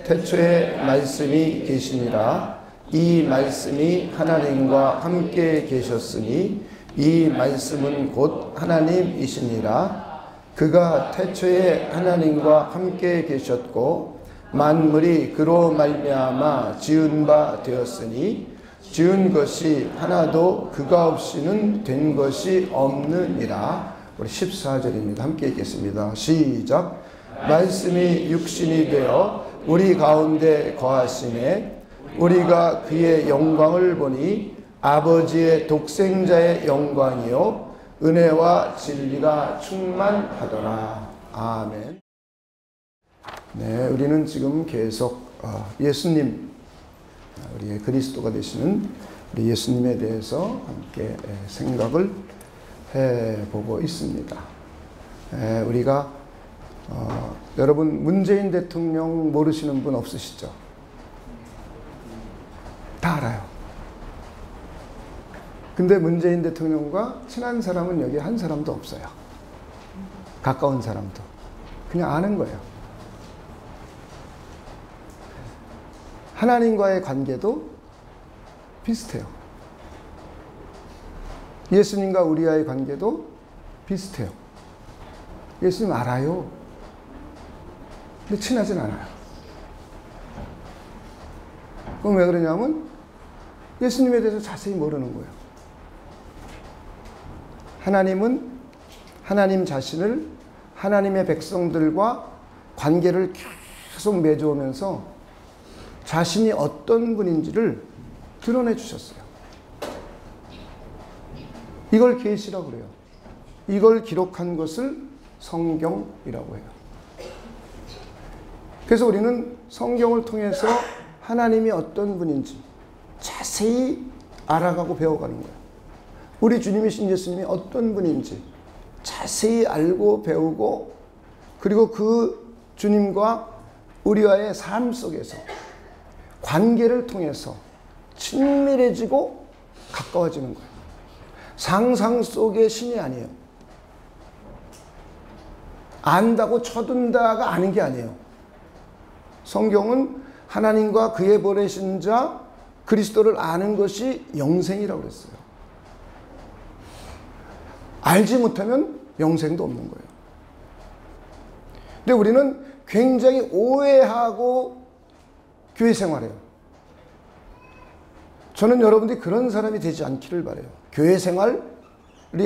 태초에 말씀이 계시니라. 이 말씀이 하나님과 함께 계셨으니 이 말씀은 곧 하나님이시니라. 그가 태초에 하나님과 함께 계셨고 만물이 그로 말미암아 지은 바 되었으니 지은 것이 하나도 그가 없이는 된 것이 없느니라. 우리 14절입니다. 함께 읽겠습니다. 시작. 말씀이 육신이 되어 우리 가운데 거하시매 우리가 그의 영광을 보니 아버지의 독생자의 영광이요 은혜와 진리가 충만하더라. 아멘. 네, 우리는 지금 계속 예수님, 우리의 그리스도가 되시는 우리 예수님에 대해서 함께 생각을 해보고 있습니다. 우리가 여러분 문재인 대통령 모르시는 분 없으시죠? 다 알아요. 근데 문재인 대통령과 친한 사람은 여기 한 사람도 없어요. 가까운 사람도. 그냥 아는 거예요. 하나님과의 관계도 비슷해요. 예수님과 우리와의 관계도 비슷해요. 예수님 알아요. 근데 친하진 않아요. 그럼 왜 그러냐면 예수님에 대해서 자세히 모르는 거예요. 하나님은 하나님 자신을 하나님의 백성들과 관계를 계속 맺어오면서 자신이 어떤 분인지를 드러내 주셨어요. 이걸 계시라고 그래요. 이걸 기록한 것을 성경이라고 해요. 그래서 우리는 성경을 통해서 하나님이 어떤 분인지 자세히 알아가고 배워가는 거예요. 우리 주님이신 예수님이 어떤 분인지 자세히 알고 배우고, 그리고 그 주님과 우리와의 삶 속에서 관계를 통해서 친밀해지고 가까워지는 거예요. 상상 속의 신이 아니에요. 안다고 쳐둔다가 아닌 게 아니에요. 성경은 하나님과 그의 보내신 자 그리스도를 아는 것이 영생이라고 그랬어요. 알지 못하면 영생도 없는 거예요. 근데 우리는 굉장히 오해하고 교회 생활해요. 저는 여러분들이 그런 사람이 되지 않기를 바라요. 교회 생활이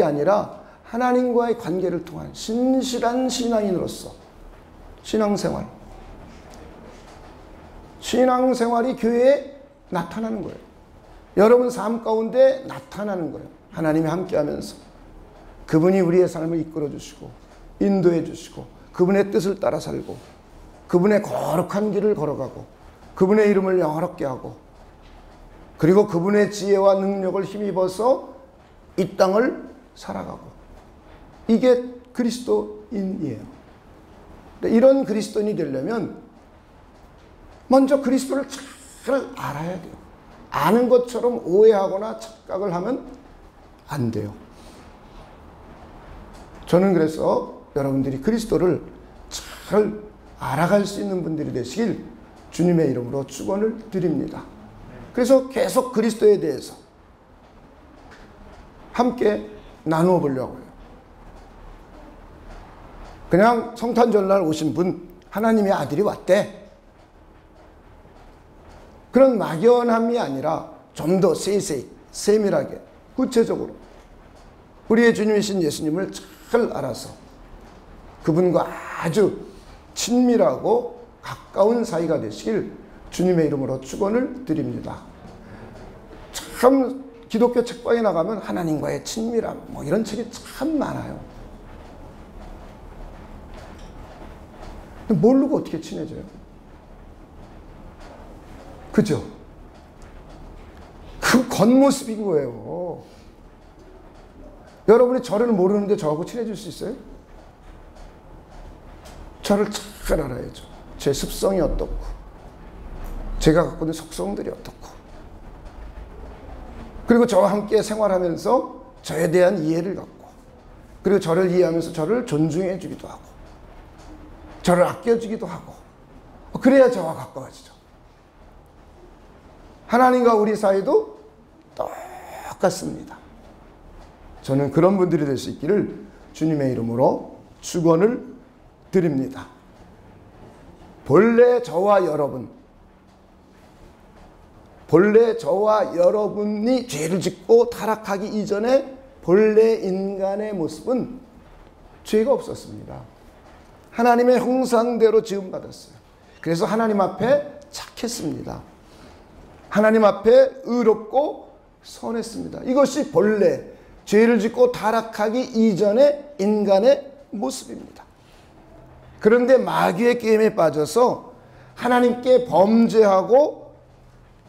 아니라 하나님과의 관계를 통한 신실한 신앙인으로서 신앙생활. 신앙생활이 교회에 나타나는 거예요. 여러분 삶 가운데 나타나는 거예요. 하나님이 함께하면서 그분이 우리의 삶을 이끌어 주시고 인도해 주시고 그분의 뜻을 따라 살고 그분의 거룩한 길을 걸어가고 그분의 이름을 영화롭게 하고, 그리고 그분의 지혜와 능력을 힘입어서 이 땅을 살아가고, 이게 그리스도인이에요. 이런 그리스도인이 되려면 먼저 그리스도를 잘 알아야 돼요. 아는 것처럼 오해하거나 착각을 하면 안 돼요. 저는 그래서 여러분들이 그리스도를 잘 알아갈 수 있는 분들이 되시길 주님의 이름으로 축원을 드립니다. 그래서 계속 그리스도에 대해서 함께 나누어 보려고 해요. 그냥 성탄절날 오신 분, 하나님의 아들이 왔대, 그런 막연함이 아니라 좀 더 세세히 세밀하게 구체적으로 우리의 주님이신 예수님을 잘 알아서 그분과 아주 친밀하고 가까운 사이가 되시길 주님의 이름으로 축원을 드립니다. 참 기독교 책방에 나가면 하나님과의 친밀함 뭐 이런 책이 참 많아요. 모르고 어떻게 친해져요? 그죠? 그 겉모습인 거예요. 여러분이 저를 모르는데 저하고 친해질 수 있어요? 저를 잘 알아야죠. 제 습성이 어떻고 제가 갖고 있는 속성들이 어떻고, 그리고 저와 함께 생활하면서 저에 대한 이해를 갖고, 그리고 저를 이해하면서 저를 존중해 주기도 하고 저를 아껴주기도 하고, 그래야 저와 가까워지죠. 하나님과 우리 사이도 똑같습니다. 저는 그런 분들이 될 수 있기를 주님의 이름으로 축원을 드립니다. 본래 저와 여러분이 죄를 짓고 타락하기 이전에 본래 인간의 모습은 죄가 없었습니다. 하나님의 형상대로 지음받았어요. 그래서 하나님 앞에 착했습니다. 하나님 앞에 의롭고 선했습니다. 이것이 본래 죄를 짓고 타락하기 이전의 인간의 모습입니다. 그런데 마귀의 게임에 빠져서 하나님께 범죄하고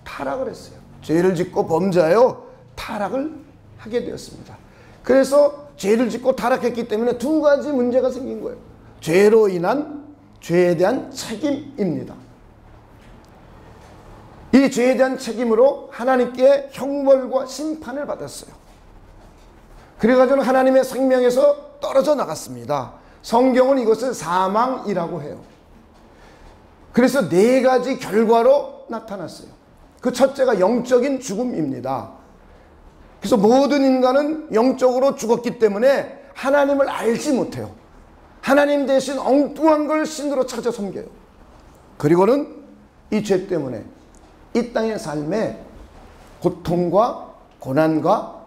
타락을 했어요. 죄를 짓고 범죄하여 타락을 하게 되었습니다. 그래서 죄를 짓고 타락했기 때문에 두 가지 문제가 생긴 거예요. 죄로 인한 죄에 대한 책임입니다. 이 죄에 대한 책임으로 하나님께 형벌과 심판을 받았어요. 그래가지고 하나님의 생명에서 떨어져 나갔습니다. 성경은 이것을 사망이라고 해요. 그래서 네 가지 결과로 나타났어요. 그 첫째가 영적인 죽음입니다. 그래서 모든 인간은 영적으로 죽었기 때문에 하나님을 알지 못해요. 하나님 대신 엉뚱한 걸 신으로 찾아 섬겨요. 그리고는 이 죄 때문에 이 땅의 삶에 고통과 고난과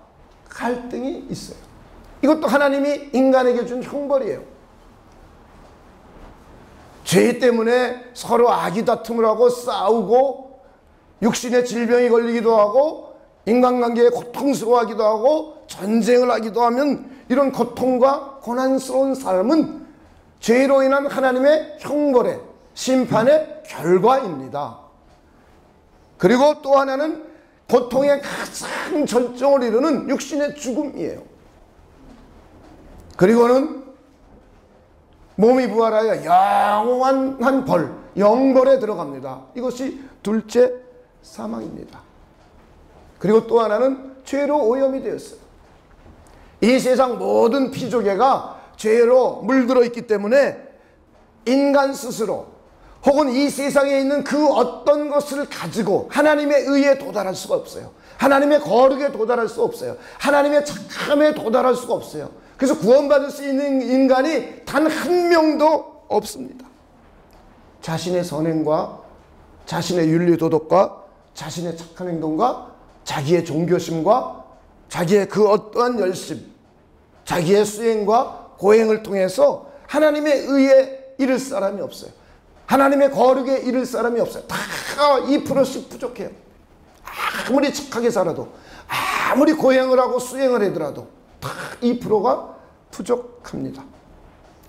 갈등이 있어요. 이것도 하나님이 인간에게 준 형벌이에요. 죄 때문에 서로 악의 다툼을 하고 싸우고 육신의 질병이 걸리기도 하고 인간관계에 고통스러워하기도 하고 전쟁을 하기도 하면 이런 고통과 고난스러운 삶은 죄로 인한 하나님의 형벌의 심판의 결과입니다. 그리고 또 하나는 고통의 가장 절정을 이루는 육신의 죽음이에요. 그리고는 몸이 부활하여 영원한 벌, 영벌에 들어갑니다. 이것이 둘째 사망입니다. 그리고 또 하나는 죄로 오염이 되었어요. 이 세상 모든 피조개가 죄로 물들어 있기 때문에 인간 스스로 혹은 이 세상에 있는 그 어떤 것을 가지고 하나님의 의에 도달할 수가 없어요. 하나님의 거룩에 도달할 수 없어요. 하나님의 착함에 도달할 수가 없어요. 그래서 구원받을 수 있는 인간이 단 한 명도 없습니다. 자신의 선행과 자신의 윤리도덕과 자신의 착한 행동과 자기의 종교심과 자기의 그 어떠한 열심, 자기의 수행과 고행을 통해서 하나님의 의에 이를 사람이 없어요. 하나님의 거룩에 이를 사람이 없어요. 다 2%씩 부족해요. 아무리 착하게 살아도, 아무리 고행을 하고 수행을 하더라도 다 2%가 부족합니다.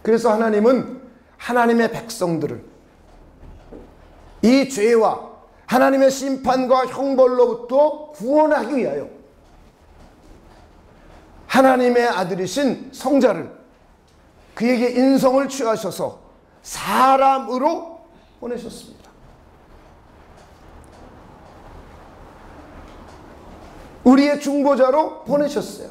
그래서 하나님은 하나님의 백성들을 이 죄와 하나님의 심판과 형벌로부터 구원하기 위하여 하나님의 아들이신 성자를 그에게 인성을 취하셔서 사람으로 보내셨습니다. 우리의 중보자로 보내셨어요.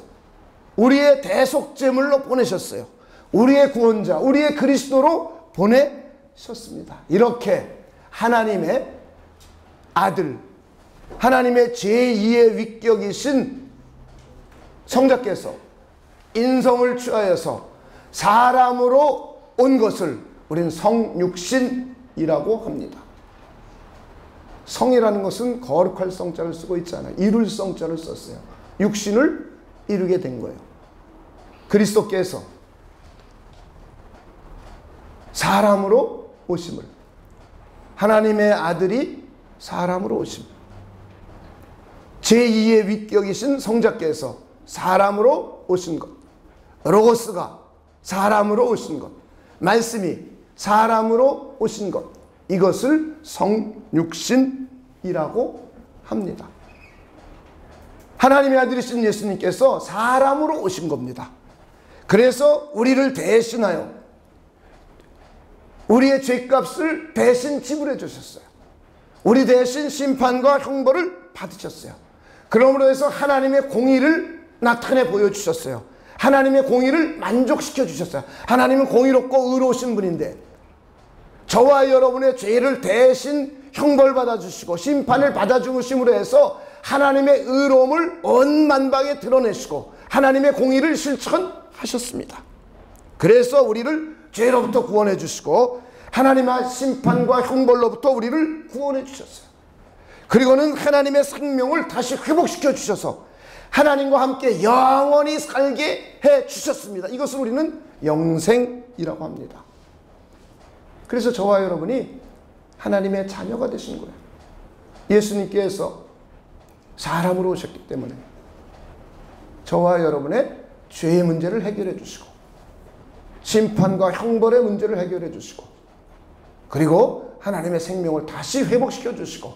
우리의 대속제물로 보내셨어요. 우리의 구원자, 우리의 그리스도로 보내셨습니다. 이렇게 하나님의 아들, 하나님의 제2의 위격이신 성자께서 인성을 취하여서 사람으로 온 것을 우리는 성육신이라고 합니다. 성이라는 것은 거룩할 성자를 쓰고 있잖아요. 이룰 성자를 썼어요. 육신을 이루게 된 거예요. 그리스도께서 사람으로 오심을, 하나님의 아들이 사람으로 오심, 제2의 위격이신 성자께서 사람으로 오신 것, 로고스가 사람으로 오신 것, 말씀이 사람으로 오신 것, 이것을 성육신이라고 합니다. 하나님의 아들이신 예수님께서 사람으로 오신 겁니다. 그래서 우리를 대신하여 우리의 죄값을 대신 지불해 주셨어요. 우리 대신 심판과 형벌을 받으셨어요. 그러므로 해서 하나님의 공의를 나타내 보여주셨어요. 하나님의 공의를 만족시켜 주셨어요. 하나님은 공의롭고 의로우신 분인데 저와 여러분의 죄를 대신 형벌받아 주시고 심판을 받아 주심으로 해서 하나님의 의로움을 온 만방에 드러내시고 하나님의 공의를 실천하셨습니다. 그래서 우리를 죄로부터 구원해 주시고 하나님의 심판과 형벌로부터 우리를 구원해 주셨어요. 그리고는 하나님의 생명을 다시 회복시켜 주셔서 하나님과 함께 영원히 살게 해 주셨습니다. 이것을 우리는 영생이라고 합니다. 그래서 저와 여러분이 하나님의 자녀가 되신 거예요. 예수님께서 사람으로 오셨기 때문에 저와 여러분의 죄의 문제를 해결해 주시고 심판과 형벌의 문제를 해결해 주시고 그리고 하나님의 생명을 다시 회복시켜 주시고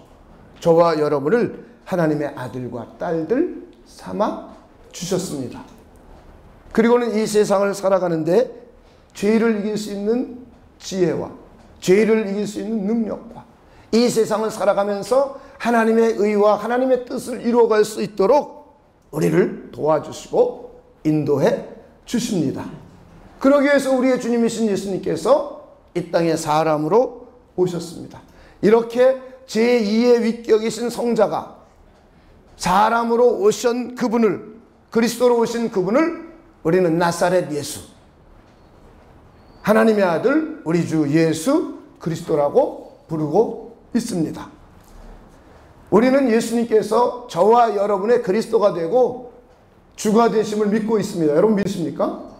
저와 여러분을 하나님의 아들과 딸들 삼아 주셨습니다. 그리고는 이 세상을 살아가는데 죄를 이길 수 있는 지혜와 죄를 이길 수 있는 능력과 이 세상을 살아가면서 하나님의 의와 하나님의 뜻을 이루어갈 수 있도록 우리를 도와주시고 인도해 주십니다. 그러기 위해서 우리의 주님이신 예수님께서 이 땅에 사람으로 오셨습니다. 이렇게 제2의 위격이신 성자가 사람으로 오신 그분을, 그리스도로 오신 그분을 우리는 나사렛 예수, 하나님의 아들 우리 주 예수 그리스도라고 부르고 있습니다. 우리는 예수님께서 저와 여러분의 그리스도가 되고 주가 되심을 믿고 있습니다. 여러분 믿으십니까?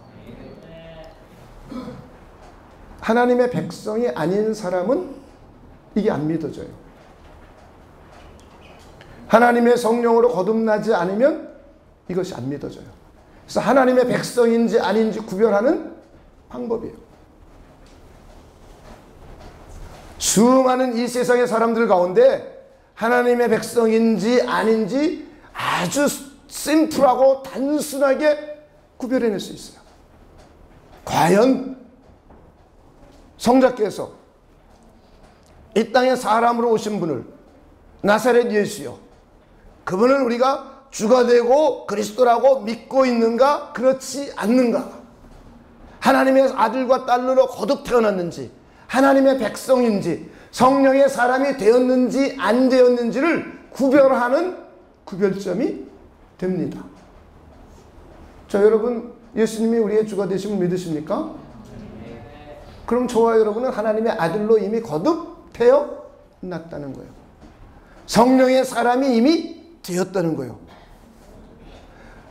하나님의 백성이 아닌 사람은 이게 안 믿어져요. 하나님의 성령으로 거듭나지 않으면 이것이 안 믿어져요. 그래서 하나님의 백성인지 아닌지 구별하는 방법이에요. 수많은 이 세상의 사람들 가운데 하나님의 백성인지 아닌지 아주 심플하고 단순하게 구별해낼 수 있어요. 과연 성자께서 이 땅에 사람으로 오신 분을 나사렛 예수요, 그분을 우리가 주가 되고 그리스도라고 믿고 있는가 그렇지 않는가, 하나님의 아들과 딸로 거듭 태어났는지 하나님의 백성인지 성령의 사람이 되었는지 안 되었는지를 구별하는 구별점이 됩니다. 자, 여러분 예수님이 우리의 주가 되심을 믿으십니까? 그럼 저와 여러분은 하나님의 아들로 이미 거듭 태어났다는 거예요. 성령의 사람이 이미 되었다는 거예요.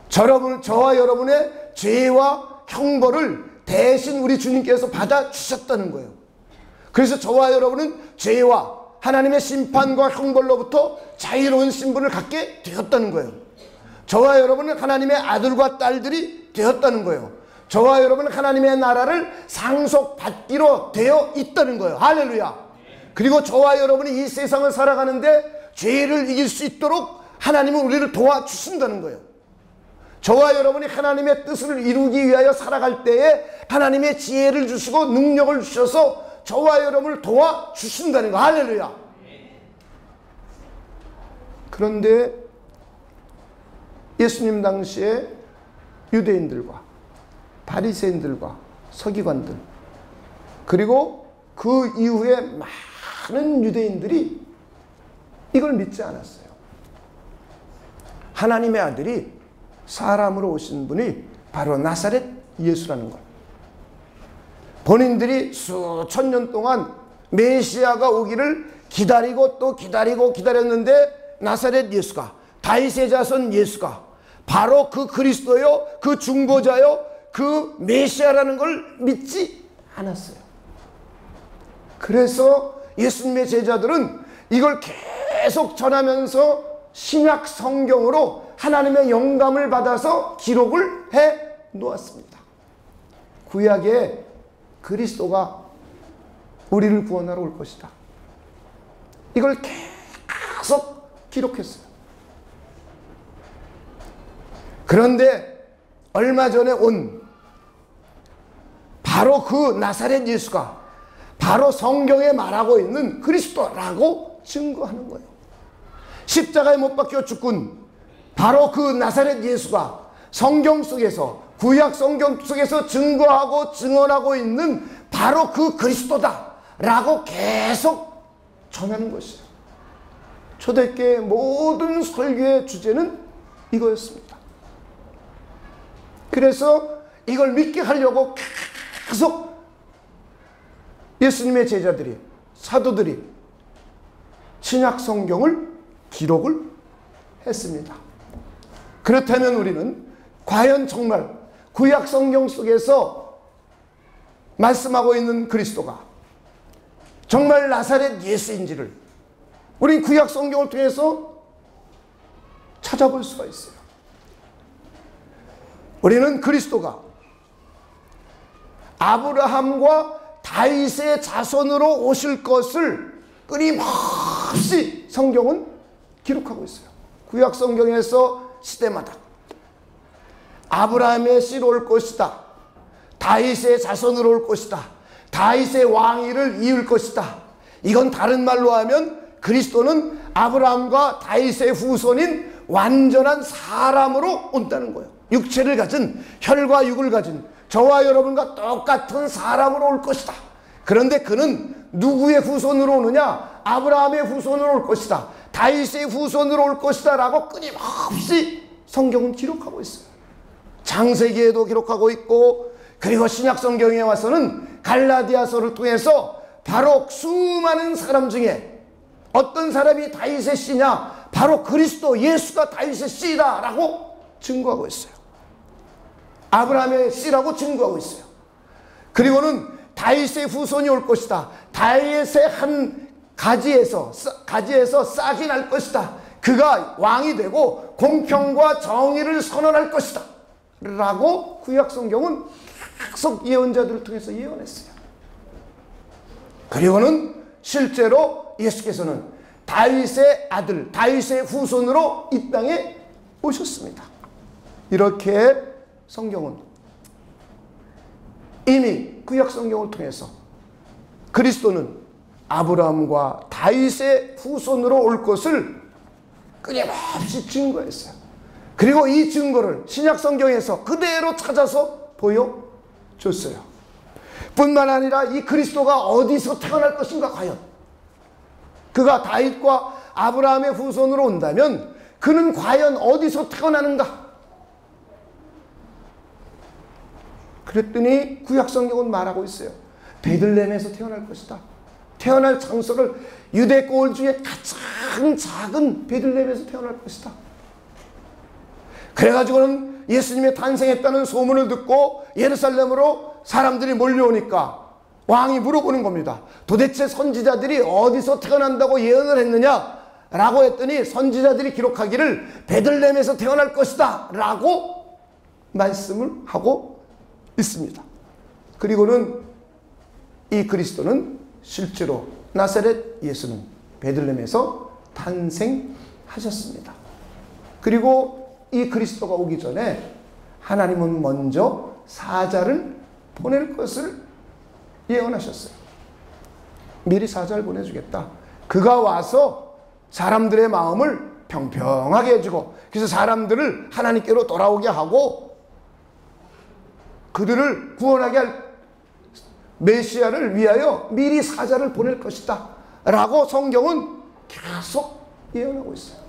저와 여러분의 죄와 형벌을 대신 우리 주님께서 받아주셨다는 거예요. 그래서 저와 여러분은 죄와 하나님의 심판과 형벌로부터 자유로운 신분을 갖게 되었다는 거예요. 저와 여러분은 하나님의 아들과 딸들이 되었다는 거예요. 저와 여러분은 하나님의 나라를 상속받기로 되어 있다는 거예요. 할렐루야. 그리고 저와 여러분이 이 세상을 살아가는데 죄를 이길 수 있도록 하나님은 우리를 도와주신다는 거예요. 저와 여러분이 하나님의 뜻을 이루기 위하여 살아갈 때에 하나님의 지혜를 주시고 능력을 주셔서 저와 여러분을 도와주신다는 거. 할렐루야. 그런데 예수님 당시에 유대인들과 바리새인들과 서기관들 그리고 그 이후에 많은 유대인들이 이걸 믿지 않았어요. 하나님의 아들이 사람으로 오신 분이 바로 나사렛 예수라는 걸. 본인들이 수천 년 동안 메시아가 오기를 기다리고 또 기다리고 기다렸는데 나사렛 예수가, 다윗의 자손 예수가 바로 그 그리스도요, 그 중보자요, 그 메시아라는 걸 믿지 않았어요. 그래서 예수님의 제자들은 이걸 계속 전하면서 신약 성경으로 하나님의 영감을 받아서 기록을 해 놓았습니다. 구약에 그리스도가 우리를 구원하러 올 것이다, 이걸 계속 기록했어요. 그런데 얼마 전에 온 바로 그 나사렛 예수가 바로 성경에 말하고 있는 그리스도라고 증거하는 거예요. 십자가에 못 박혀 죽은 바로 그 나사렛 예수가 성경 속에서, 구약 성경 속에서 증거하고 증언하고 있는 바로 그 그리스도다 라고 계속 전하는 것이에요. 초대교회 모든 설교의 주제는 이거였습니다. 그래서 이걸 믿게 하려고 계속 예수님의 제자들이, 사도들이 신약 성경을 기록을 했습니다. 그렇다면 우리는 과연 정말 구약 성경 속에서 말씀하고 있는 그리스도가 정말 나사렛 예수인지를 우린 구약 성경을 통해서 찾아볼 수가 있어요. 우리는 그리스도가 아브라함과 다윗의 자손으로 오실 것을 끊임없이 성경은 기록하고 있어요. 구약 성경에서 시대마다 아브라함의 씨로 올 것이다, 다윗의 자손으로 올 것이다, 다윗의 왕위를 이을 것이다. 이건 다른 말로 하면 그리스도는 아브라함과 다윗의 후손인 완전한 사람으로 온다는 거예요. 육체를 가진, 혈과 육을 가진 저와 여러분과 똑같은 사람으로 올 것이다. 그런데 그는 누구의 후손으로 오느냐? 아브라함의 후손으로 올 것이다, 다윗의 후손으로 올 것이다 라고 끊임없이 성경은 기록하고 있어요. 창세기에도 기록하고 있고, 그리고 신약 성경에 와서는 갈라디아서를 통해서 바로 수많은 사람 중에 어떤 사람이 다윗의 씨냐? 바로 그리스도 예수가 다윗의 씨다 라고 증거하고 있어요. 아브라함의 씨라고 증거하고 있어요. 그리고는 다윗의 후손이 올 것이다, 다윗의 한 가지에서 싹이 날 것이다, 그가 왕이 되고 공평과 정의를 선언할 것이다 라고 구약 성경은 계속 예언자들을 통해서 예언했어요. 그리고는 실제로 예수께서는 다윗의 아들, 다윗의 후손으로 이 땅에 오셨습니다. 이렇게 성경은 이미 구약 성경을 통해서 그리스도는 아브라함과 다윗의 후손으로 올 것을 끊임없이 증거했어요. 그리고 이 증거를 신약 성경에서 그대로 찾아서 보여줬어요. 뿐만 아니라 이 그리스도가 어디서 태어날 것인가, 과연 그가 다윗과 아브라함의 후손으로 온다면 그는 과연 어디서 태어나는가? 그랬더니 구약 성경은 말하고 있어요. 베들레헴에서 태어날 것이다. 태어날 장소를 유대 고을 중에 가장 작은 베들레헴에서 태어날 것이다. 그래가지고는 예수님이 탄생했다는 소문을 듣고 예루살렘으로 사람들이 몰려오니까 왕이 물어보는 겁니다. 도대체 선지자들이 어디서 태어난다고 예언을 했느냐? 라고 했더니 선지자들이 기록하기를 베들레헴에서 태어날 것이다 라고 말씀을 하고 있습니다. 그리고는 이 그리스도는 실제로 나사렛 예수는 베들레헴에서 탄생하셨습니다. 그리고 이 그리스도가 오기 전에 하나님은 먼저 사자를 보낼 것을 예언하셨어요. 미리 사자를 보내주겠다. 그가 와서 사람들의 마음을 평평하게 해주고, 그래서 사람들을 하나님께로 돌아오게 하고 그들을 구원하게 할 메시아를 위하여 미리 사자를 보낼 것이다 라고 성경은 계속 예언하고 있어요.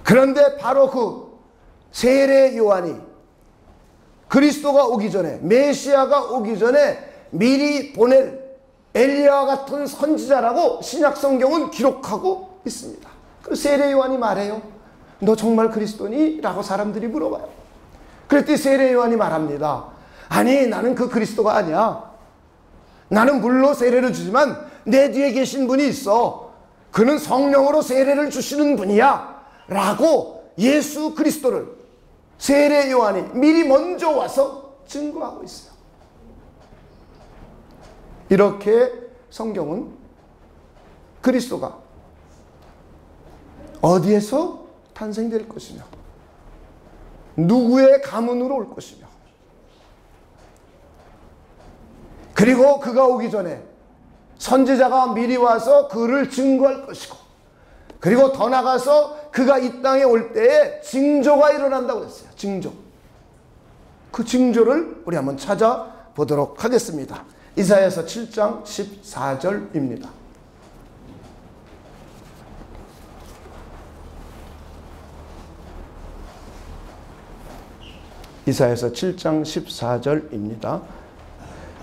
그런데 바로 그 세례 요한이 그리스도가 오기 전에, 메시아가 오기 전에 미리 보낼 엘리야와 같은 선지자라고 신약 성경은 기록하고 있습니다. 그 세례 요한이 말해요. 너 정말 그리스도니? 라고 사람들이 물어봐요. 그랬더니 세례 요한이 말합니다. 아니, 나는 그 그리스도가 아니야. 나는 물로 세례를 주지만 내 뒤에 계신 분이 있어. 그는 성령으로 세례를 주시는 분이야 라고 예수 그리스도를 세례 요한이 미리 먼저 와서 증거하고 있어요. 이렇게 성경은 그리스도가 어디에서 탄생될 것이며 누구의 가문으로 올 것이며, 그리고 그가 오기 전에 선지자가 미리 와서 그를 증거할 것이고, 그리고 더 나가서 그가 이 땅에 올 때에 징조가 일어난다고 했어요. 징조. 그 징조를 우리 한번 찾아보도록 하겠습니다. 이사야서 7장 14절입니다. 이사야서 7장 14절입니다.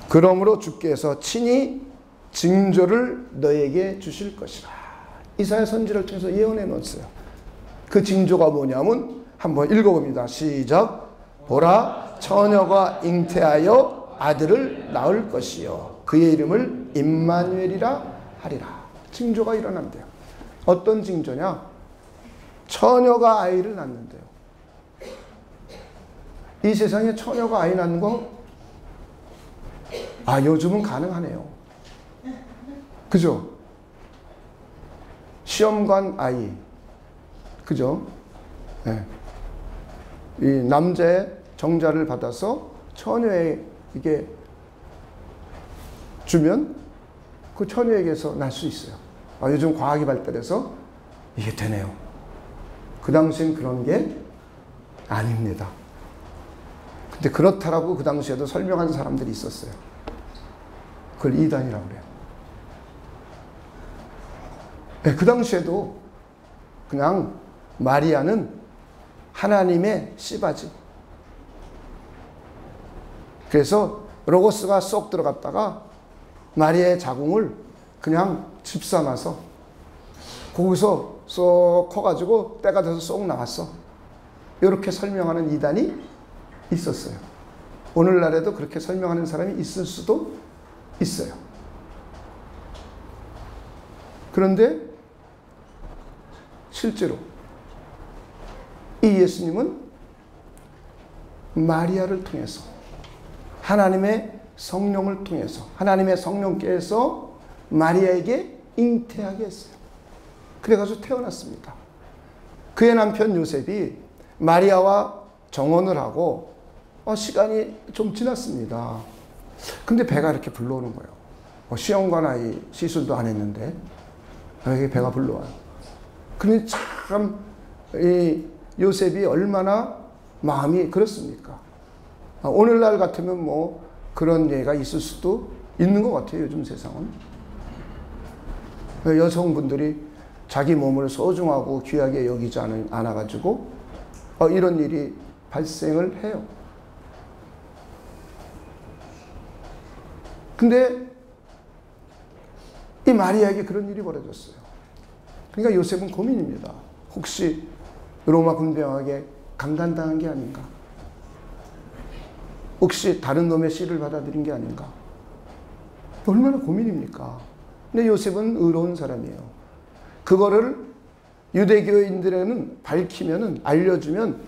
그러므로 주께서 친히 징조를 너에게 주실 것이라. 이사야 선지를 통해서 예언해 놓았어요. 그 징조가 뭐냐면 한번 읽어봅니다. 시작. 보라, 처녀가 잉태하여 아들을 낳을 것이요 그의 이름을 임마누엘이라 하리라. 징조가 일어난대요. 어떤 징조냐? 처녀가 아이를 낳는데요. 이 세상에 처녀가 아이 낳는 거 요즘은 가능하네요. 그죠? 시험관 아이, 그죠? 네. 이 남자의 정자를 받아서 처녀에게 주면 그 처녀에게서 날 수 있어요. 요즘 과학이 발달해서 이게 되네요. 그 당시엔 그런 게 아닙니다. 근데 그렇다라고 그 당시에도 설명한 사람들이 있었어요. 그걸 이단이라고 그래요. 네, 그 당시에도 그냥 마리아는 하나님의 씨바지. 그래서 로고스가 쏙 들어갔다가 마리아의 자궁을 그냥 집삼아서 거기서 쏙 커가지고 때가 돼서 쏙 나왔어. 이렇게 설명하는 이단이 있었어요. 오늘날에도 그렇게 설명하는 사람이 있을 수도 있어요. 그런데 실제로 이 예수님은 마리아를 통해서 하나님의 성령을 통해서 하나님의 성령께서 마리아에게 잉태하게 했어요. 그래가지고 태어났습니다. 그의 남편 요셉이 마리아와 정혼을 하고 시간이 좀 지났습니다. 근데 배가 이렇게 불러오는 거예요. 시험관 아이 시술도 안 했는데 여기 배가 불러와요. 근데 참 이 요셉이 얼마나 마음이 그렇습니까? 오늘날 같으면 뭐 그런 예가 있을 수도 있는 것 같아요. 요즘 세상은. 여성분들이 자기 몸을 소중하고 귀하게 여기지 않아가지고 이런 일이 발생을 해요. 근데 이 마리아에게 그런 일이 벌어졌어요. 그러니까 요셉은 고민입니다. 혹시 로마 군병에게 강간당한 게 아닌가? 혹시 다른 놈의 씨를 받아들인 게 아닌가? 얼마나 고민입니까? 근데 요셉은 의로운 사람이에요. 그거를 유대교인들에는 밝히면은, 알려주면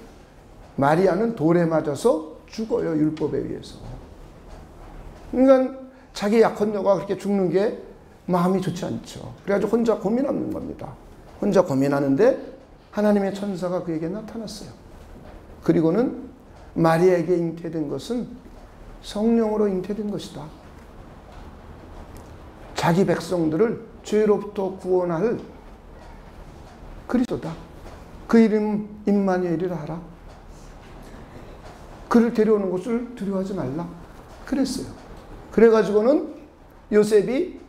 마리아는 돌에 맞아서 죽어요. 율법에 의해서. 그러니까 자기 약혼녀가 그렇게 죽는 게 마음이 좋지 않죠. 그래가지고 혼자 고민하는 겁니다. 혼자 고민하는데 하나님의 천사가 그에게 나타났어요. 그리고는 마리아에게 잉태된 것은 성령으로 잉태된 것이다. 자기 백성들을 죄로부터 구원할 그리스도다. 그 이름 임마누엘이라 하라. 그를 데려오는 것을 두려워하지 말라. 그랬어요. 그래가지고는 요셉이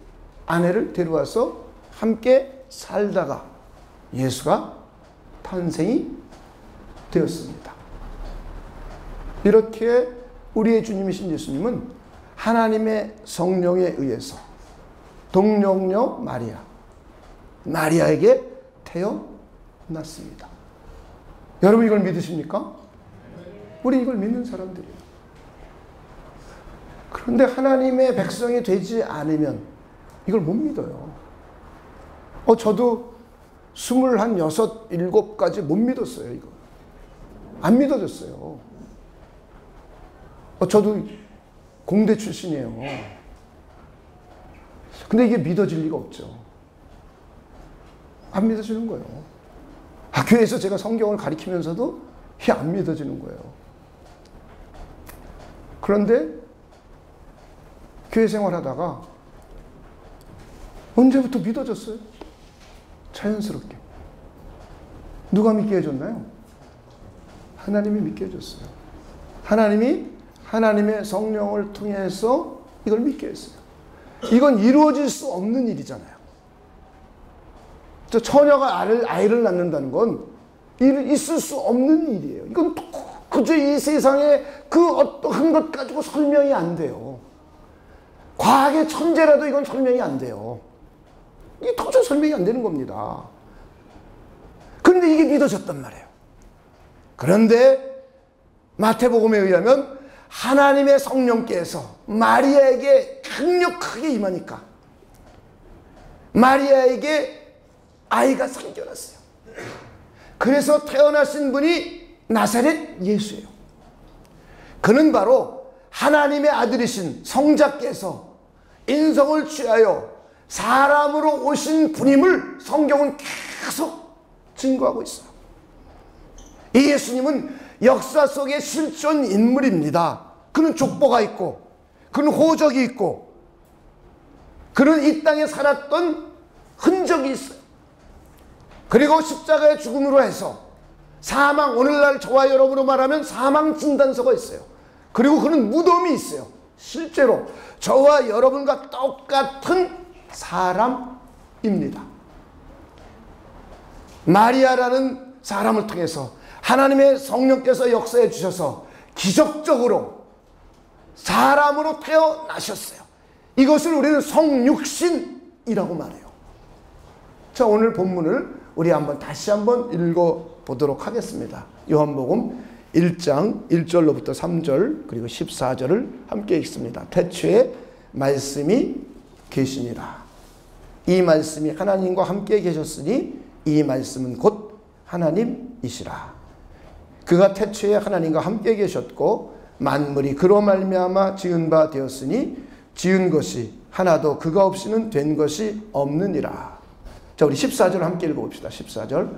아내를 데려와서 함께 살다가 예수가 탄생이 되었습니다. 이렇게 우리의 주님이신 예수님은 하나님의 성령에 의해서 동정녀 마리아에게 태어났습니다. 여러분 이걸 믿으십니까? 우리 이걸 믿는 사람들이에요. 그런데 하나님의 백성이 되지 않으면 이걸 못 믿어요. 저도 26, 7까지 못 믿었어요. 이거 안 믿어졌어요. 저도 공대 출신이에요. 근데 이게 믿어질 리가 없죠. 안 믿어지는 거예요. 교회에서 제가 성경을 가르치면서도 이게 안 믿어지는 거예요. 그런데 교회 생활하다가 언제부터 믿어졌어요? 자연스럽게. 누가 믿게 해줬나요? 하나님이 믿게 해줬어요. 하나님이 하나님의 성령을 통해서 이걸 믿게 했어요. 이건 이루어질 수 없는 일이잖아요. 저 처녀가 아이를 낳는다는 건 있을 수 없는 일이에요. 이건 그저 이 세상에 그 어떠한 것 가지고 설명이 안 돼요. 과학의 천재라도 이건 설명이 안 돼요. 이게 도저히 설명이 안 되는 겁니다. 그런데 이게 믿어졌단 말이에요. 그런데 마태복음에 의하면 하나님의 성령께서 마리아에게 강력하게 임하니까 마리아에게 아이가 생겨났어요. 그래서 태어나신 분이 나사렛 예수예요. 그는 바로 하나님의 아들이신 성자께서 인성을 취하여 사람으로 오신 분임을 성경은 계속 증거하고 있어요. 이 예수님은 역사 속의 실존 인물입니다. 그는 족보가 있고 그는 호적이 있고 그는 이 땅에 살았던 흔적이 있어요. 그리고 십자가의 죽음으로 해서 사망, 오늘날 저와 여러분으로 말하면 사망 진단서가 있어요. 그리고 그는 무덤이 있어요. 실제로 저와 여러분과 똑같은 사람입니다. 마리아라는 사람을 통해서 하나님의 성령께서 역사해 주셔서 기적적으로 사람으로 태어나셨어요. 이것을 우리는 성육신이라고 말해요. 자, 오늘 본문을 우리 다시 한번 읽어보도록 하겠습니다. 요한복음 1장 1절로부터 3절 그리고 14절을 함께 읽습니다. 태초에 말씀이 계시니라. 이 말씀이 하나님과 함께 계셨으니 이 말씀은 곧 하나님이시라. 그가 태초에 하나님과 함께 계셨고 만물이 그로 말미암아 지은 바 되었으니 지은 것이 하나도 그가 없이는 된 것이 없느니라. 자, 우리 14절 함께 읽어봅시다. 14절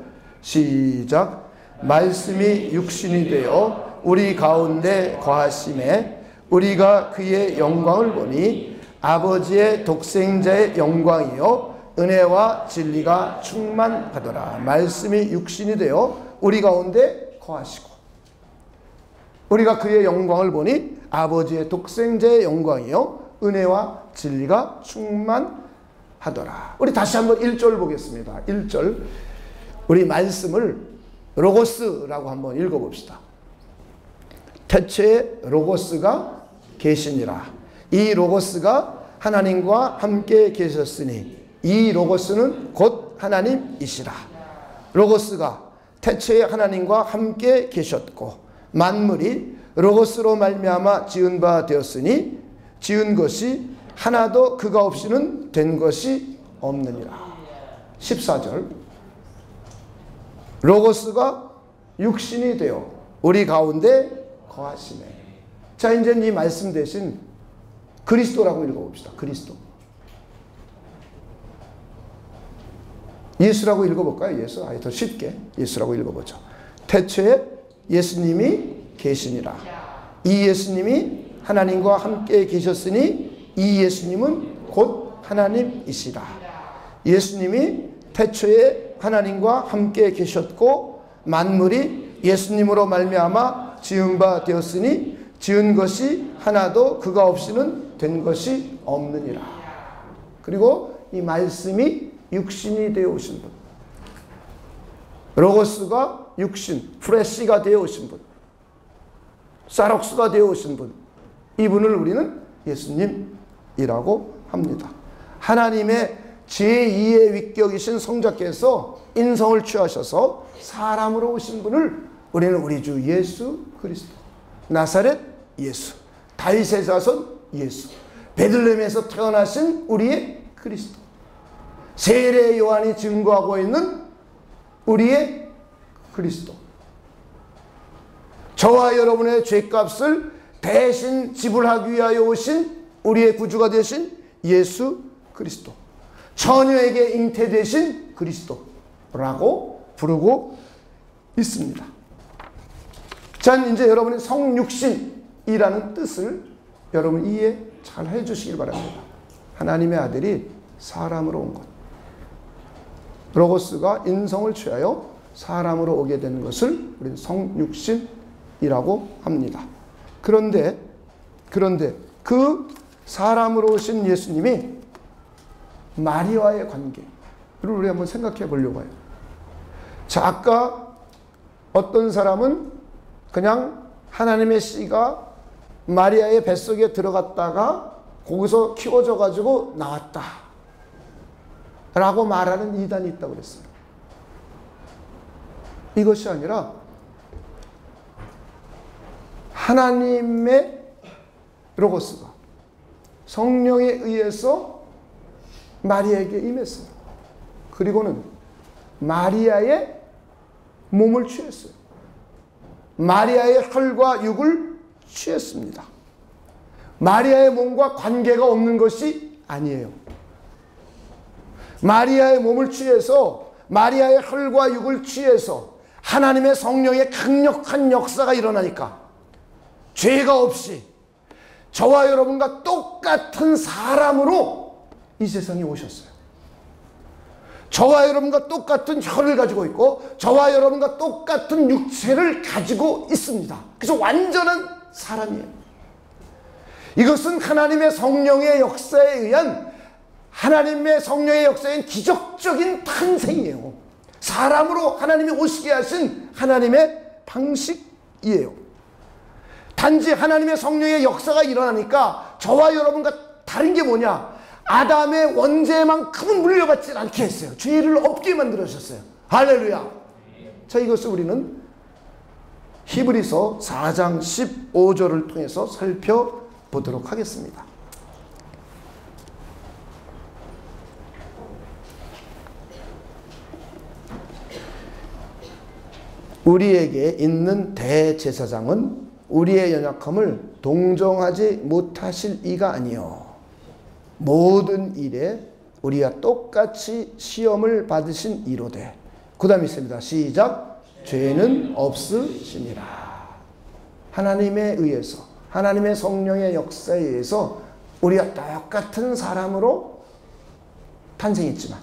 시작. 말씀이 육신이 되어 우리 가운데 거하심에 우리가 그의 영광을 보니 아버지의 독생자의 영광이요 은혜와 진리가 충만하더라. 말씀이 육신이 되어 우리 가운데 거하시고 우리가 그의 영광을 보니 아버지의 독생자의 영광이요 은혜와 진리가 충만하더라. 우리 다시 한번 1절 보겠습니다. 1절 우리 말씀을 로고스라고 한번 읽어봅시다. 태초에 로고스가 계시니라. 이 로고스가 하나님과 함께 계셨으니 이 로고스는 곧 하나님이시라. 로고스가 태초에 하나님과 함께 계셨고 만물이 로고스로 말미암아 지은 바 되었으니 지은 것이 하나도 그가 없이는 된 것이 없느니라. 14절 로고스가 육신이 되어 우리 가운데 거하시네. 자, 이제 이 말씀 대신 그리스도라고 읽어봅시다. 그리스도. 예수라고 읽어볼까요? 예수. 더 쉽게 예수라고 읽어보죠. 태초에 예수님이 계시니라. 이 예수님이 하나님과 함께 계셨으니 이 예수님은 곧 하나님이시라. 예수님이 태초에 하나님과 함께 계셨고 만물이 예수님으로 말미암아 지은 바 되었으니 지은 것이 하나도 그가 없이는 된 것이 없느니라. 그리고 이 말씀이 육신이 되어 오신 분, 로고스가 육신, 프레시가 되어 오신 분, 사록스가 되어 오신 분, 이분을 우리는 예수님이라고 합니다. 하나님의 제2의 위격이신 성자께서 인성을 취하셔서 사람으로 오신 분을 우리는 우리 주 예수 그리스도, 나사렛 예수, 다윗의 자손 예수, 베들레헴에서 태어나신 우리의 그리스도, 세례 요한이 증거하고 있는 우리의 그리스도, 저와 여러분의 죄값을 대신 지불하기 위하여 오신 우리의 구주가 되신 예수 그리스도, 처녀에게 잉태되신 그리스도라고 부르고 있습니다. 자, 이제 여러분이 성육신이라는 뜻을 여러분 이해 잘 해주시길 바랍니다. 하나님의 아들이 사람으로 온 것, 로고스가 인성을 취하여 사람으로 오게 되는 것을 우리는 성육신이라고 합니다. 그런데 그 사람으로 오신 예수님이 마리아와의 관계를 우리 한번 생각해 보려고 해요. 자, 아까 어떤 사람은 그냥 하나님의 씨가 마리아의 뱃속에 들어갔다가 거기서 키워져 가지고 나왔다 라고 말하는 이단이 있다고 그랬어요. 이것이 아니라 하나님의 로고스가 성령에 의해서 마리아에게 임했어요. 그리고는 마리아의 몸을 취했어요. 마리아의 혈과 육을 취했습니다. 마리아의 몸과 관계가 없는 것이 아니에요. 마리아의 몸을 취해서, 마리아의 혈과 육을 취해서 하나님의 성령의 강력한 역사가 일어나니까 죄가 없이 저와 여러분과 똑같은 사람으로 이 세상에 오셨어요. 저와 여러분과 똑같은 혈을 가지고 있고 저와 여러분과 똑같은 육체를 가지고 있습니다. 그래서 완전한 사람이에요. 이것은 하나님의 성령의 역사에 의한, 하나님의 성령의 역사인 기적적인 탄생이에요. 사람으로 하나님이 오시게 하신 하나님의 방식이에요. 단지 하나님의 성령의 역사가 일어나니까 저와 여러분과 다른 게 뭐냐? 아담의 원죄만큼은 물려받지 않게 했어요. 죄를 없게 만들어주셨어요. 할렐루야. 자, 이것을 우리는 히브리서 4장 15절을 통해서 살펴보도록 하겠습니다. 우리에게 있는 대제사장은 우리의 연약함을 동정하지 못하실 이가 아니요 모든 일에 우리와 똑같이 시험을 받으신 이로되. 그 다음에 있습니다. 시작. 죄는 없으시니라. 하나님에 의해서, 하나님의 성령의 역사에 의해서 우리가 똑같은 사람으로 탄생했지만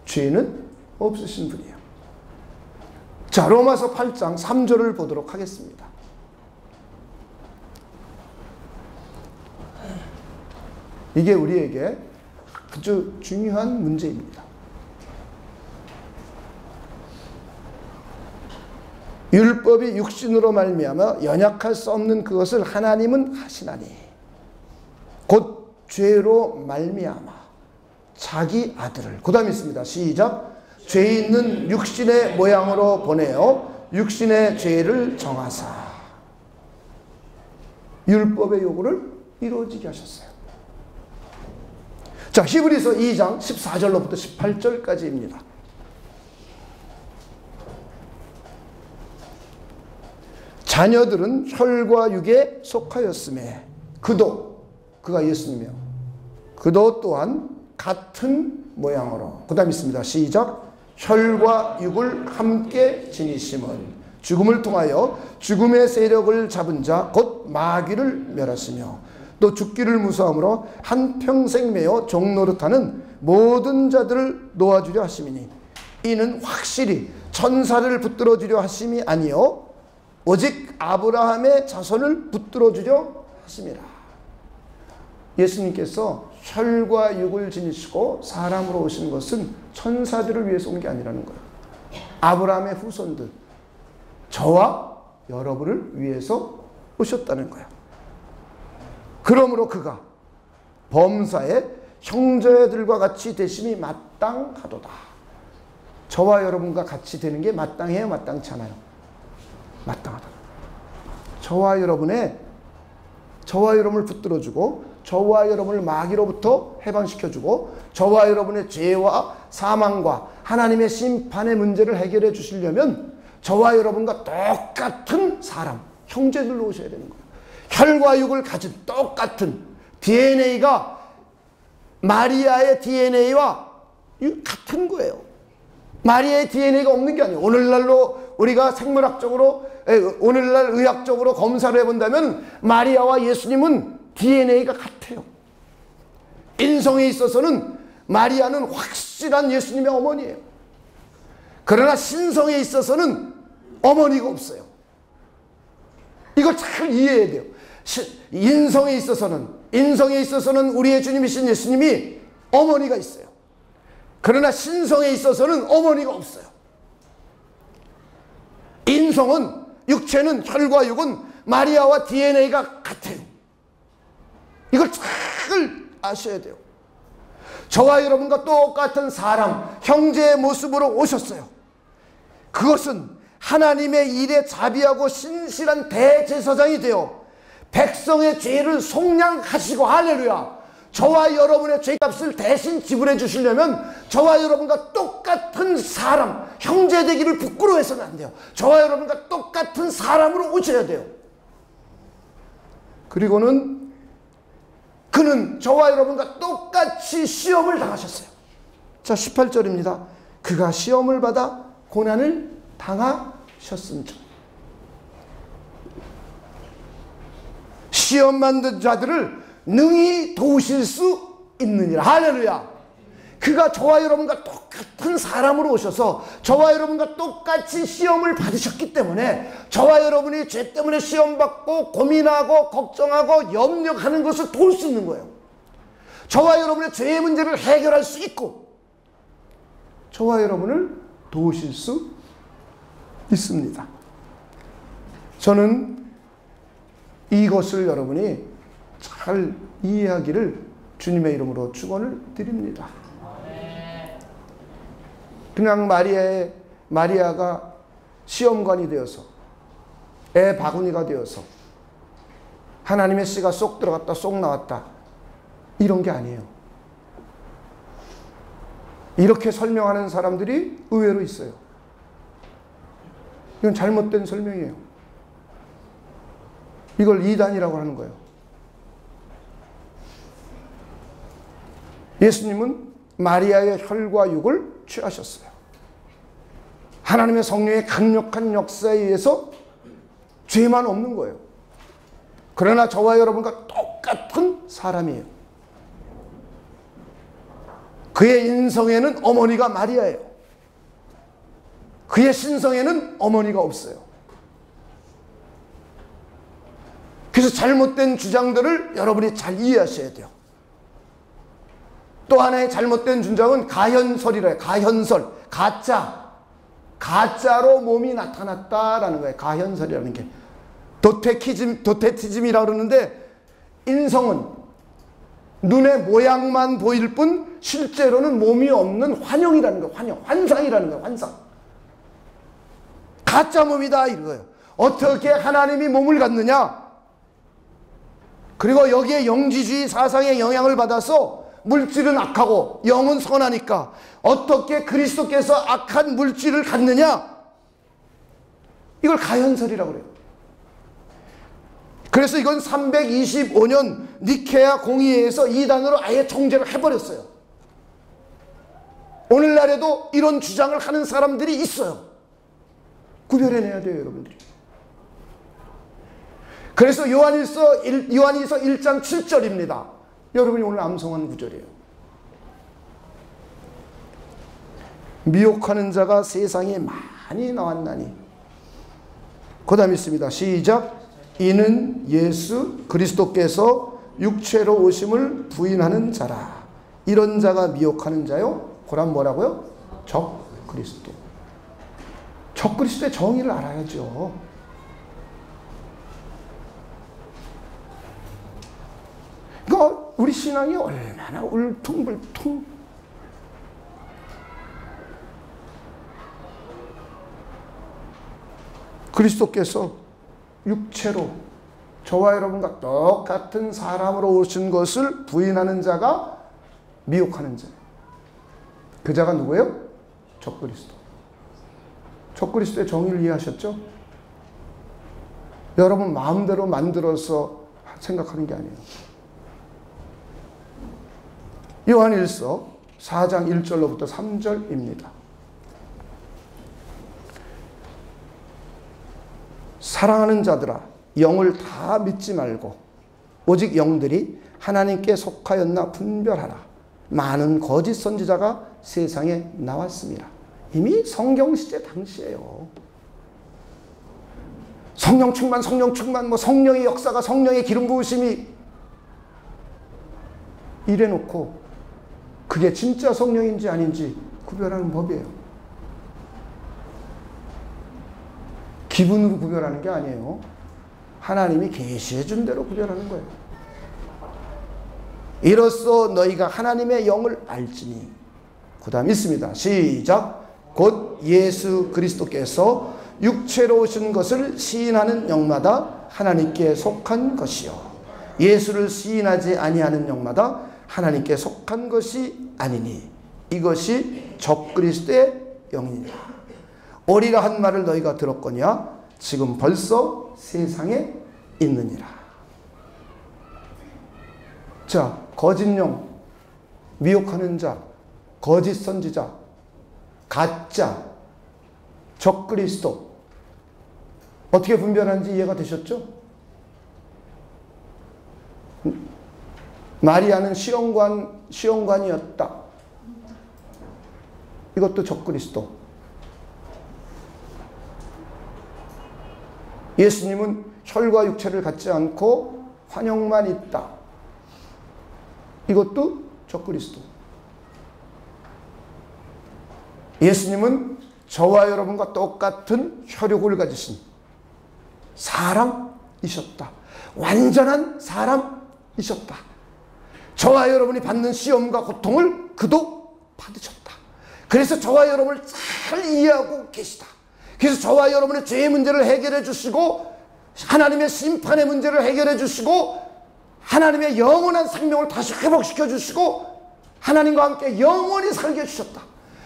죄는 없으신 분이에요. 자, 로마서 8장 3절을 보도록 하겠습니다. 이게 우리에게 아주 중요한 문제입니다. 율법이 육신으로 말미암아 연약할 수 없는 그것을 하나님은 하시나니 곧 죄로 말미암아 자기 아들을, 그 다음에 있습니다. 시작. 죄 있는 육신의 모양으로 보내어 육신의 죄를 정하사 율법의 요구를 이루어지게 하셨어요. 자, 히브리서 2장 14절로부터 18절까지입니다. 자녀들은 혈과 육에 속하였음에 그가 예수님이요. 그도 또한 같은 모양으로, 그 다음 있습니다. 시작. 혈과 육을 함께 지니심은 죽음을 통하여 죽음의 세력을 잡은 자 곧 마귀를 멸하시며 또 죽기를 무서함으로 한평생 매어 종노릇하는 모든 자들을 놓아주려 하심이니 이는 확실히 천사를 붙들어주려 하심이 아니요 오직 아브라함의 자손을 붙들어주려 하심이라. 예수님께서 혈과 육을 지니시고 사람으로 오신 것은 천사들을 위해서 온 게 아니라는 거예요. 아브라함의 후손들, 저와 여러분을 위해서 오셨다는 거예요. 그러므로 그가 범사에 형제들과 같이 되심이 마땅하도다. 저와 여러분과 같이 되는 게 마땅해요, 마땅치 않아요? 마땅하다. 저와 여러분을 붙들어주고 저와 여러분을 마귀로부터 해방시켜주고 저와 여러분의 죄와 사망과 하나님의 심판의 문제를 해결해 주시려면 저와 여러분과 똑같은 사람, 형제들로 오셔야 되는 거예요. 혈과 육을 가진 똑같은 DNA가 마리아의 DNA와 같은 거예요. 마리아의 DNA가 없는 게 아니에요. 오늘날로 우리가 오늘날 의학적으로 검사를 해본다면 마리아와 예수님은 DNA가 같아요. 인성에 있어서는 마리아는 확실한 예수님의 어머니예요. 그러나 신성에 있어서는 어머니가 없어요. 이걸 잘 이해해야 돼요. 인성에 있어서는 인성에 있어서는 우리의 주님이신 예수님이 어머니가 있어요. 그러나 신성에 있어서는 어머니가 없어요. 인성은, 육체는, 혈과 육은 마리아와 DNA가 같아요. 이걸 잘 아셔야 돼요. 저와 여러분과 똑같은 사람, 형제의 모습으로 오셨어요. 그것은 하나님의 일에 자비하고 신실한 대제사장이 되어 백성의 죄를 속량하시고, 할렐루야, 저와 여러분의 죄값을 대신 지불해 주시려면 저와 여러분과 똑같은 사람, 형제 되기를 부끄러워해서는 안 돼요. 저와 여러분과 똑같은 사람으로 오셔야 돼요. 그리고는 그는 저와 여러분과 똑같이 시험을 당하셨어요. 자, 18절입니다. 그가 시험을 받아 고난을 당하셨음즉. 시험 만든 자들을 능히 도우실 수 있느니라. 할렐루야. 그가 저와 여러분과 똑같은 사람으로 오셔서 저와 여러분과 똑같이 시험을 받으셨기 때문에 저와 여러분이 죄 때문에 시험받고 고민하고 걱정하고 염려하는 것을 도울 수 있는 거예요. 저와 여러분의 죄의 문제를 해결할 수 있고 저와 여러분을 도우실 수 있습니다. 저는 이것을 여러분이 잘 이해하기를 주님의 이름으로 축원을 드립니다. 그냥 마리아가 시험관이 되어서 애 바구니가 되어서 하나님의 씨가 쏙 들어갔다 쏙 나왔다 이런 게 아니에요. 이렇게 설명하는 사람들이 의외로 있어요. 이건 잘못된 설명이에요. 이걸 이단이라고 하는 거예요. 예수님은 마리아의 혈과 육을 취하셨어요. 하나님의 성령의 강력한 역사에 의해서 죄만 없는 거예요. 그러나 저와 여러분과 똑같은 사람이에요. 그의 인성에는 어머니가 마리아예요. 그의 신성에는 어머니가 없어요. 그래서 잘못된 주장들을 여러분이 잘 이해하셔야 돼요. 또 하나의 잘못된 주장은 가현설이라 해요. 가현설, 가짜로 몸이 나타났다라는 거예요. 가현설이라는 게 도테티즘이라고 그러는데, 인성은 눈의 모양만 보일 뿐 실제로는 몸이 없는 환영이라는 거예요. 환상이라는 거예요. 환상. 가짜 몸이다 이거예요. 어떻게 하나님이 몸을 갖느냐? 그리고 여기에 영지주의 사상의 영향을 받아서 물질은 악하고 영은 선하니까 어떻게 그리스도께서 악한 물질을 갖느냐? 이걸 가현설이라고 그래요. 그래서 이건 325년 니케아 공의회에서 이단으로 아예 정죄를 해버렸어요. 오늘날에도 이런 주장을 하는 사람들이 있어요. 구별해내야 돼요, 여러분들이. 그래서 요한일서 1장 7절입니다. 여러분이 오늘 암송한 구절이에요. 미혹하는 자가 세상에 많이 나왔나니. 그 다음 있습니다. 시작. 이는 예수 그리스도께서 육체로 오심을 부인하는 자라. 이런 자가 미혹하는 자요. 그럼 뭐라고요? 적 그리스도. 적 그리스도의 정의를 알아야죠. 그러니까 우리 신앙이 얼마나 울퉁불퉁. 그리스도께서 육체로 저와 여러분과 똑같은 사람으로 오신 것을 부인하는 자가 미혹하는 자. 그 자가 누구예요? 적그리스도. 적그리스도의 정의를 이해하셨죠? 여러분 마음대로 만들어서 생각하는 게 아니에요. 요한일서 4장 1절로부터 3절입니다. 사랑하는 자들아, 영을 다 믿지 말고 오직 영들이 하나님께 속하였나 분별하라. 많은 거짓 선지자가 세상에 나왔습니다. 이미 성경 시대 당시에요. 성령 충만, 뭐 성령의 역사가, 성령의 기름 부으심이 이래놓고 그게 진짜 성령인지 아닌지 구별하는 법이에요. 기분으로 구별하는 게 아니에요. 하나님이 계시해 준 대로 구별하는 거예요. 이로써 너희가 하나님의 영을 알지니. 그 다음 있습니다. 시작. 곧 예수 그리스도께서 육체로 오신 것을 시인하는 영마다 하나님께 속한 것이요 예수를 시인하지 아니하는 영마다 하나님께 속한 것이 아니니 이것이 적그리스도의 영이니라. 오리라 한 말을 너희가 들었거니와 지금 벌써 세상에 있느니라. 자, 거짓 영, 미혹하는 자, 거짓 선지자, 가짜, 적그리스도 어떻게 분별하는지 이해가 되셨죠? 마리아는 시험관이었다. 이것도 적그리스도. 예수님은 혈과 육체를 갖지 않고 환영만 있다. 이것도 적그리스도. 예수님은 저와 여러분과 똑같은 혈육을 가지신 사람이셨다. 완전한 사람이셨다. 저와 여러분이 받는 시험과 고통을 그도 받으셨다. 그래서 저와 여러분을 잘 이해하고 계시다. 그래서 저와 여러분의 죄의 문제를 해결해 주시고 하나님의 심판의 문제를 해결해 주시고 하나님의 영원한 생명을 다시 회복시켜 주시고 하나님과 함께 영원히 살게 해주셨다.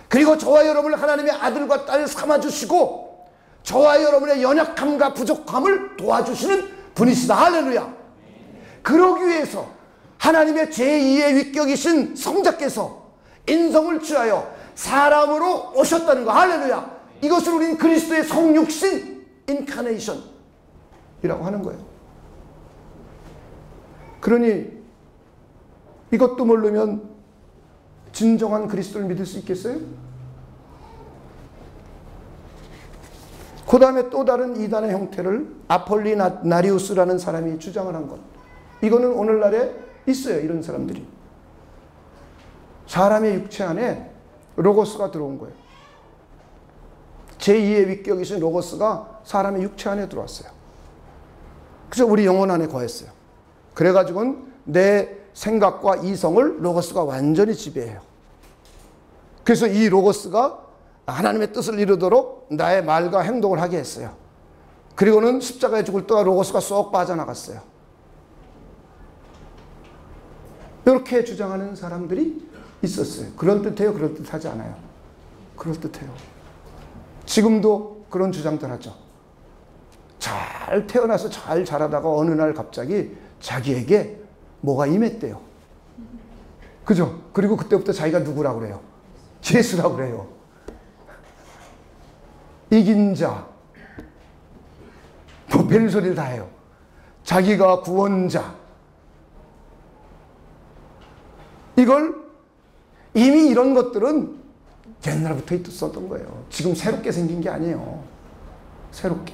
그리고 저와 여러분을 하나님의 아들과 딸 삼아주시고 저와 여러분의 연약함과 부족함을 도와주시는 분이시다. 할렐루야. 그러기 위해서 하나님의 제2의 위격이신 성자께서 인성을 취하여 사람으로 오셨다는 거. 할렐루야. 이것을 우리는 그리스도의 성육신 인카네이션이라고 하는 거예요. 그러니 이것도 모르면 진정한 그리스도를 믿을 수 있겠어요? 그 다음에 또 다른 이단의 형태를 아폴리나리우스라는 사람이 주장을 한 것. 이거는 오늘날에 있어요. 이런 사람들이. 사람의 육체 안에 로고스가 들어온 거예요. 제2의 위격이신 로고스가 사람의 육체 안에 들어왔어요. 그래서 우리 영혼 안에 거했어요. 그래가지고는 내 생각과 이성을 로고스가 완전히 지배해요. 그래서 이 로고스가 하나님의 뜻을 이루도록 나의 말과 행동을 하게 했어요. 그리고는 십자가에 죽을 때가 로고스가 쏙 빠져나갔어요. 이렇게 주장하는 사람들이 있었어요. 그럴듯해요? 그럴듯하지 않아요? 그럴듯해요. 지금도 그런 주장들 하죠. 잘 태어나서 잘 자라다가 어느 날 갑자기 자기에게 뭐가 임했대요. 그죠? 그리고 그때부터 자기가 누구라고 그래요? 예수라고 그래요. 이긴 자. 뭐 별소리를 다 해요. 자기가 구원자. 이걸 이미 이런 것들은 옛날부터 있었던 거예요. 지금 새롭게 생긴 게 아니에요. 새롭게.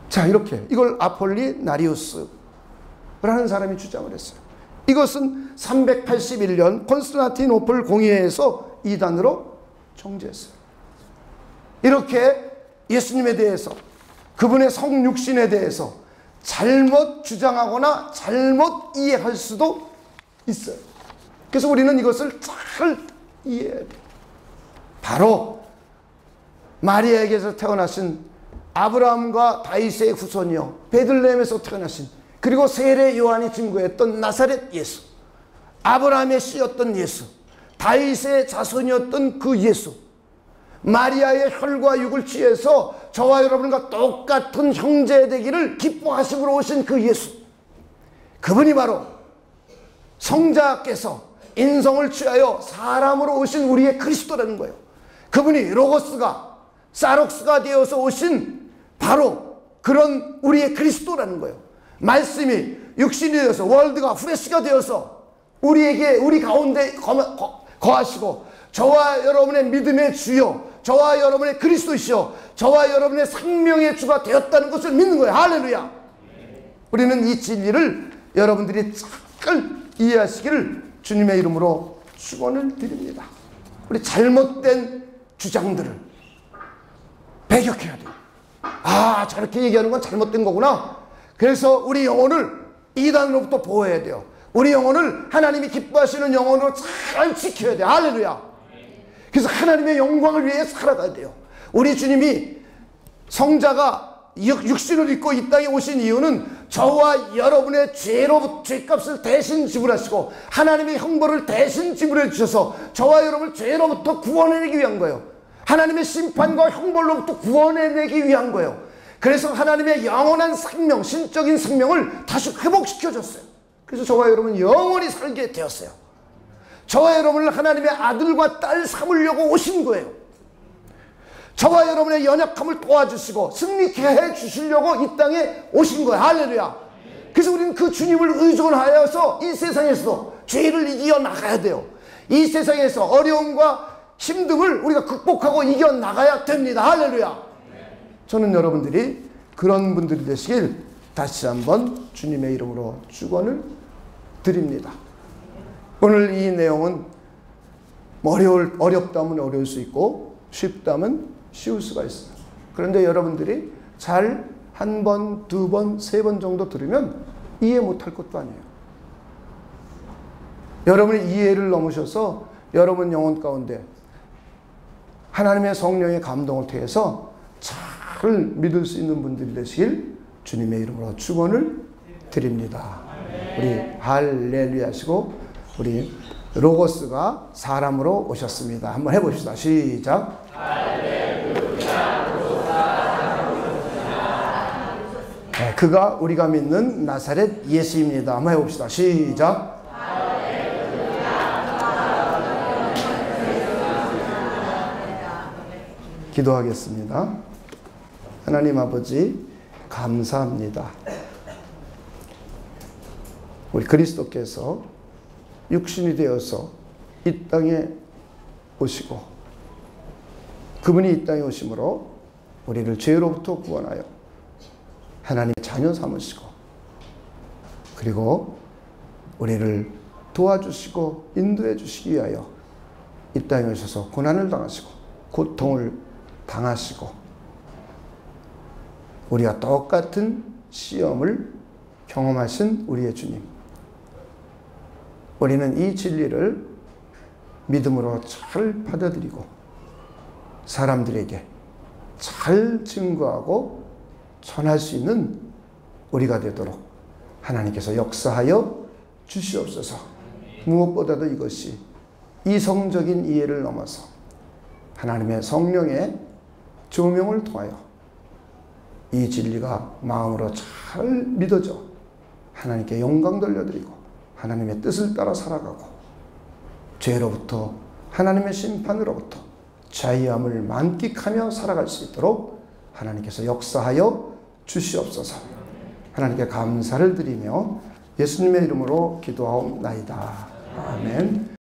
자, 이렇게 이걸 아폴리나리우스라는 사람이 주장을 했어요. 이것은 381년 콘스탄티노플 공의회에서 이단으로 정죄했어요. 이렇게 예수님에 대해서 그분의 성육신에 대해서 잘못 주장하거나 잘못 이해할 수도 있어요. 그래서 우리는 이것을 잘 이해해야 돼요. 바로 마리아에게서 태어나신 아브라함과 다윗의 후손이요 베들레헴에서 태어나신 그리고 세례 요한이 증거했던 나사렛 예수, 아브라함의 씨였던 예수, 다윗의 자손이었던 그 예수, 마리아의 혈과 육을 취해서 저와 여러분과 똑같은 형제 되기를 기뻐하심으로 오신 그 예수, 그분이 바로 성자께서 인성을 취하여 사람으로 오신 우리의 그리스도라는 거예요. 그분이 로고스가 사록스가 되어서 오신 바로 그런 우리의 그리스도라는 거예요. 말씀이 육신이 되어서 월드가 후레쉬가 되어서 우리 가운데 거하시고 저와 여러분의 믿음의 주요, 저와 여러분의 그리스도시요, 저와 여러분의 생명의 주가 되었다는 것을 믿는 거예요. 할렐루야. 우리는 이 진리를 여러분들이 잘 이해하시기를 주님의 이름으로 축원을 드립니다. 우리 잘못된 주장들을 배격해야 돼요. 아, 저렇게 얘기하는 건 잘못된 거구나. 그래서 우리 영혼을 이단으로부터 보호해야 돼요. 우리 영혼을 하나님이 기뻐하시는 영혼으로 잘 지켜야 돼요. 할렐루야. 그래서 하나님의 영광을 위해 살아가야 돼요. 우리 주님이 성자가 육신을 입고 이 땅에 오신 이유는 저와 여러분의 죄값을 대신 지불하시고 하나님의 형벌을 대신 지불해 주셔서 저와 여러분을 죄로부터 구원해내기 위한 거예요. 하나님의 심판과 형벌로부터 구원해내기 위한 거예요. 그래서 하나님의 영원한 생명, 신적인 생명을 다시 회복시켜줬어요. 그래서 저와 여러분은 영원히 살게 되었어요. 저와 여러분을 하나님의 아들과 딸 삼으려고 오신 거예요. 저와 여러분의 연약함을 도와주시고 승리케 해주시려고 이 땅에 오신 거예요. 할렐루야. 그래서 우리는 그 주님을 의존하여서 이 세상에서 죄를 이겨나가야 돼요. 이 세상에서 어려움과 힘듦을 우리가 극복하고 이겨나가야 됩니다. 할렐루야. 저는 여러분들이 그런 분들이 되시길 다시 한번 주님의 이름으로 축원을 드립니다. 오늘 이 내용은 어렵다면 어려울 수 있고 쉽다면 쉬울 수가 있어요. 그런데 여러분들이 잘 한 번, 두 번, 세 번 정도 들으면 이해 못할 것도 아니에요. 여러분의 이해를 넘으셔서 여러분 영혼 가운데 하나님의 성령의 감동을 통해서 잘 믿을 수 있는 분들이 되시길 주님의 이름으로 축원을 드립니다. 우리 할렐루야 하시고 우리 로고스가 사람으로 오셨습니다. 한번 해봅시다. 시작. 네, 그가 우리가 믿는 나사렛 예수입니다. 한번 해봅시다. 시작. 기도하겠습니다. 하나님 아버지 감사합니다. 우리 그리스도께서 육신이 되어서 이 땅에 오시고 그분이 이 땅에 오심으로 우리를 죄로부터 구원하여 하나님의 자녀 삼으시고 그리고 우리를 도와주시고 인도해 주시기 위하여 이 땅에 오셔서 고난을 당하시고 고통을 당하시고 우리가 똑같은 시험을 경험하신 우리의 주님, 우리는 이 진리를 믿음으로 잘 받아들이고 사람들에게 잘 증거하고 전할 수 있는 우리가 되도록 하나님께서 역사하여 주시옵소서. 무엇보다도 이것이 이성적인 이해를 넘어서 하나님의 성령의 조명을 통하여 이 진리가 마음으로 잘 믿어져 하나님께 영광 돌려드리고 하나님의 뜻을 따라 살아가고 죄로부터 하나님의 심판으로부터 자유함을 만끽하며 살아갈 수 있도록 하나님께서 역사하여 주시옵소서. 하나님께 감사를 드리며 예수님의 이름으로 기도하옵나이다. 아멘.